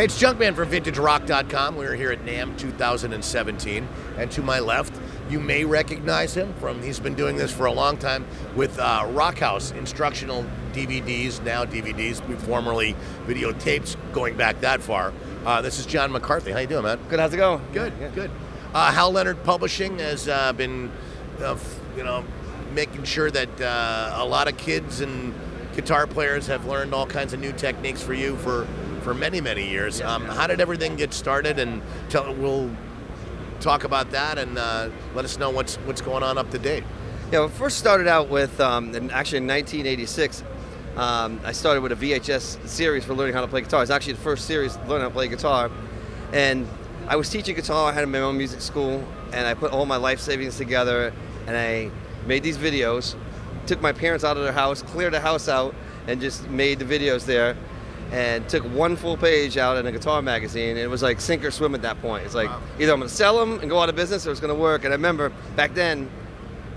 Hey, it's Junkman from VintageRock.com. We're here at NAMM 2017, and to my left, you may recognize him from, he's been doing this for a long time with Rock House instructional DVDs, now DVDs, formerly videotapes, going back that far. This is John McCarthy. How you doing, man? Good, how's it going? Good, good. Hal Leonard Publishing has been, making sure that a lot of kids and guitar players have learned all kinds of new techniques for you for many, many years. How did everything get started? And we'll talk about that and let us know what's going on up to date. Yeah, well, first started out with, actually in 1986, I started with a VHS series for learning how to play guitar. It's actually the first series to learn how to play guitar. And I was teaching guitar, I had my own music school, and I put all my life savings together, and I made these videos, took my parents out of their house, cleared the house out, and just made the videos there. And took one full page out in a guitar magazine, and it was like sink or swim at that point. It's like, either I'm going to sell them and go out of business, or it's going to work. And I remember back then,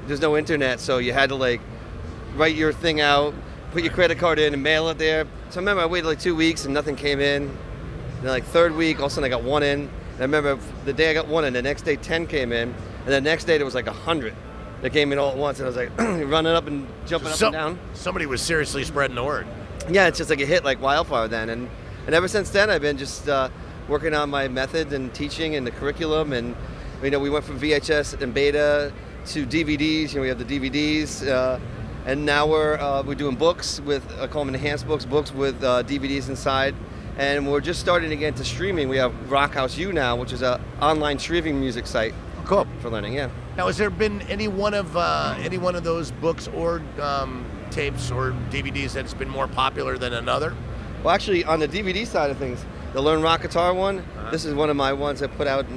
there's no internet, so you had to like write your thing out, put your credit card in, and mail it there. So I remember I waited like 2 weeks and nothing came in. And then like third week, all of a sudden I got one in. And I remember the day I got one in, the next day 10 came in, and the next day there was like 100 that came in all at once. And I was like running up and jumping up and down. Somebody was seriously spreading the word. Yeah, it's just like a hit like wildfire then, and ever since then I've been just working on my method and teaching and the curriculum, and we went from VHS and beta to DVDs. We have the DVDs, and now we're doing books with I call them enhanced books with DVDs inside, and we're just starting again to streaming. We have Rock House U now, which is an online streaming music site. Cool. For learning. Yeah. Now, has there been any one of those books or tapes or DVDs that's been more popular than another? Well, actually, on the DVD side of things, the Learn Rock Guitar one, this is one of my ones I put out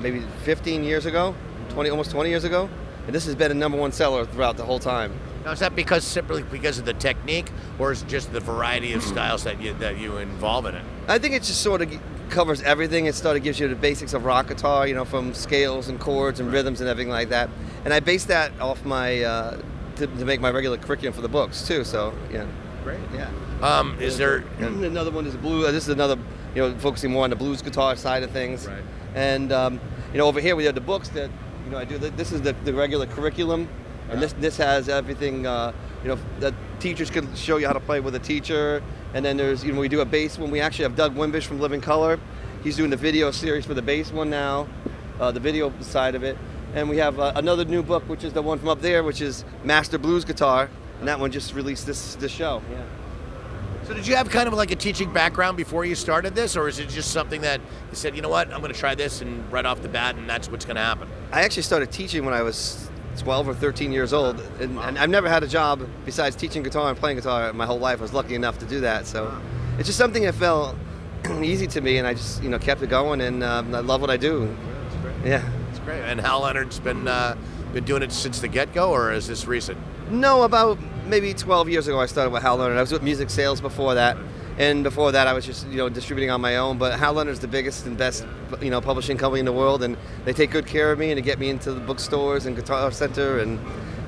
maybe 15 years ago, almost 20 years ago, and this has been a #1 seller throughout the whole time. Now, is that simply because of the technique, or is it just the variety of styles that you involve in it? I think it just sort of covers everything. It sort of gives you the basics of rock guitar, from scales and chords and rhythms and everything like that. And I base that off my to make my regular curriculum for the books too. So yeah, great. Yeah. Is there another one? Is a blue. This is another, focusing more on the blues guitar side of things. Right. And over here we have the books that I do. This is the regular curriculum, and this has everything. That teachers can show you how to play with a teacher. And then there's we do a bass one. We actually have Doug Wimbish from Living Color. He's doing the video series for the bass one now, the video side of it. And we have another new book, which is the one from up there, which is Master Blues Guitar, and that one just released this show. Yeah. So did you have kind of like a teaching background before you started this, or is it just something that you said, you know what, I'm going to try this, and right off the bat, and that's what's going to happen? I actually started teaching when I was 12 or 13 years old, and I've never had a job besides teaching guitar and playing guitar my whole life. I was lucky enough to do that, so it's just something that felt easy to me, and I just kept it going, and I love what I do. That's great. Yeah. Great. And Hal Leonard's been doing it since the get-go, or is this recent? No, about maybe 12 years ago I started with Hal Leonard. I was with Music Sales before that, and before that I was just distributing on my own. But Hal Leonard's the biggest and best publishing company in the world, and they take good care of me and they get me into the bookstores and Guitar Center, and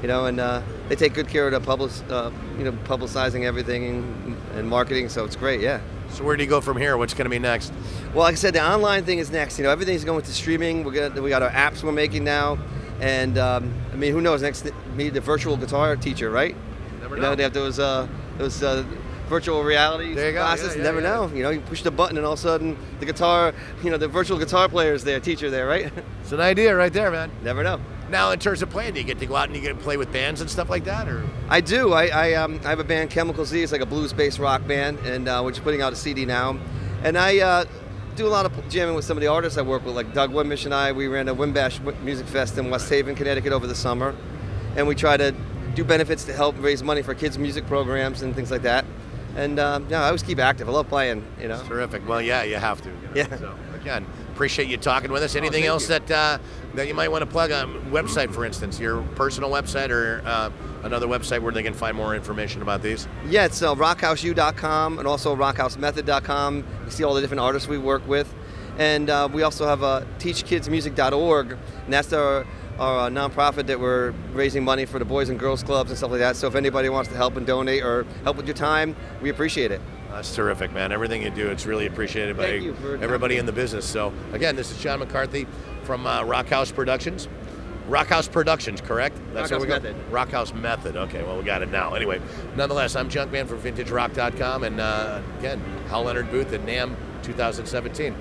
they take good care of the publicizing everything and marketing. So it's great, yeah. So where do you go from here? What's going to be next? Well, like I said, the online thing is next. Everything's going to streaming. We got our apps we're making now, and who knows? Next, me, the virtual guitar teacher, right? Never know. They have those virtual reality classes. Yeah, never know. You push the button, and all of a sudden, the guitar, the virtual guitar player is there, teacher there, right? It's an idea right there, man. Never know. Now, in terms of playing, do you get to go out and you get to play with bands and stuff like that, or? I do. I have a band, Chemical Z. It's like a blues-based rock band, and we're just putting out a CD now. And I do a lot of jamming with some of the artists I work with, like Doug Wimbish and I. We ran a Wimbash Music Fest in West Haven, Connecticut over the summer, and we try to do benefits to help raise money for kids' music programs and things like that. And I always keep active. I love playing. It's terrific. Well, yeah, you have to. Yeah. So again, appreciate you talking with us. Anything else that you might want to plug on website, for instance, your personal website or another website where they can find more information about these? Yeah, it's rockhouseu.com and also rockhousemethod.com. You see all the different artists we work with. And we also have teachkidsmusic.org, and that's our nonprofit that we're raising money for the Boys and Girls Clubs and stuff like that. So if anybody wants to help and donate or help with your time, we appreciate it. That's terrific, man. Everything you do, it's really appreciated by Thank you for everybody in the business. So, again, this is John McCarthy from Rockhouse Productions. Rockhouse Productions, correct? That's Rockhouse where we go. Method. Rockhouse Method. Okay, well, we got it now. Anyway, nonetheless, I'm Junkman for VintageRock.com, and again, Hal Leonard booth at NAMM 2017.